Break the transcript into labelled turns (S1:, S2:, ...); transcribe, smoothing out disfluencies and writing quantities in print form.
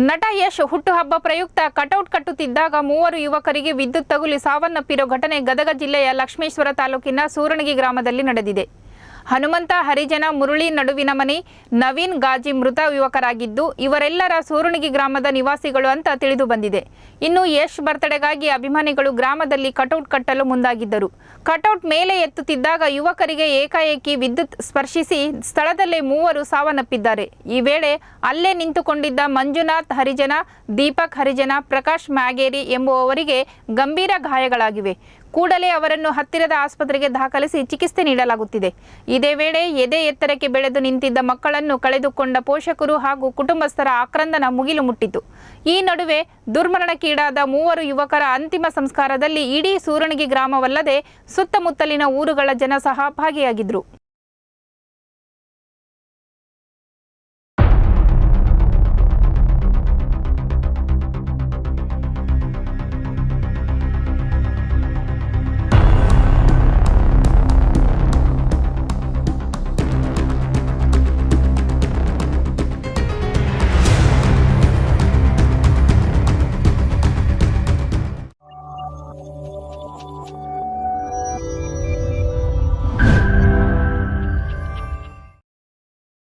S1: ನಟ ಯಶ್ ಹುಟ್ಟುಹಬ್ಬ ಪ್ರಯುಕ್ತ ಕಟೌಟ್ ಕಟ್ಟುತ್ತಿದ್ದಾಗ ಮೂವರು ಯುವಕರಿಗೆ ವಿದ್ಯುತ್ ತಗುಲಿ ಸಾವನ್ನಪ್ಪಿರೋ ಘಟನೆ ಗದಗ ಜಿಲ್ಲೆಯ ಲಕ್ಷ್ಮೇಶ್ವರ ತಾಲೂಕಿನ ಸೂರಣಗಿ ಗ್ರಾಮದಲ್ಲಿ ನಡೆದಿದೆ. ಹನುಮಂತ ಹರಿಜನ ಮುರಳಿ ನಡುವಿನ ಮನೆ ನವೀನ್ ಗಾಜಿ ಮೃತ ಯುವಕರಾಗಿದ್ದು ಇವರೆಲ್ಲರ ಸೂರಣಗಿ ಗ್ರಾಮದ ನಿವಾಸಿಗಳು ಅಂತ ತಿಳಿದು ಬಂದಿದೆ. ಇನ್ನು ಯಶ್ ಬರ್ತ್ಡೇಗಾಗಿ ಅಭಿಮಾನಿಗಳು ಗ್ರಾಮದಲ್ಲಿ ಕಟೌಟ್ ಕಟ್ಟಲು ಮುಂದಾಗಿದ್ದರು. ಕಟೌಟ್ ಮೇಲೆ ಎತ್ತುತ್ತಿದ್ದಾಗ ಯುವಕರಿಗೆ ಏಕಾಏಕಿ ವಿದ್ಯುತ್ ಸ್ಪರ್ಶಿಸಿ ಸ್ಥಳದಲ್ಲೇ ಮೂವರು ಸಾವನ್ನಪ್ಪಿದ್ದಾರೆ. ಈ ವೇಳೆ ಅಲ್ಲೇ ನಿಂತುಕೊಂಡಿದ್ದ ಮಂಜುನಾಥ್ ಹರಿಜನ, ದೀಪಕ್ ಹರಿಜನ, ಪ್ರಕಾಶ್ ಮ್ಯಾಗೇರಿ ಎಂಬುವವರಿಗೆ ಗಂಭೀರ ಗಾಯಗಳಾಗಿವೆ. ಕೂಡಲೇ ಅವರನ್ನು ಹತ್ತಿರದ ಆಸ್ಪತ್ರೆಗೆ ದಾಖಲಿಸಿ ಚಿಕಿತ್ಸೆ ನೀಡಲಾಗುತ್ತಿದೆ. ಇದೇ ವೇಳೆ ಎದೆ ಎತ್ತರಕ್ಕೆ ಬೆಳೆದು ನಿಂತಿದ್ದ ಮಕ್ಕಳನ್ನು ಕಳೆದುಕೊಂಡ ಪೋಷಕರು ಹಾಗೂ ಕುಟುಂಬಸ್ಥರ ಆಕ್ರಂದನ ಮುಗಿಲು ಮುಟ್ಟಿತು. ಈ ನಡುವೆ ದುರ್ಮರಣಕ್ಕೀಡಾದ ಮೂವರು ಯುವಕರ ಅಂತಿಮ ಸಂಸ್ಕಾರದಲ್ಲಿ ಇಡೀ ಸೂರಣಗಿ ಗ್ರಾಮವಲ್ಲದೆ ಸುತ್ತಮುತ್ತಲಿನ ಊರುಗಳ ಜನ ಸಹ ಭಾಗಿಯಾಗಿದ್ದರು.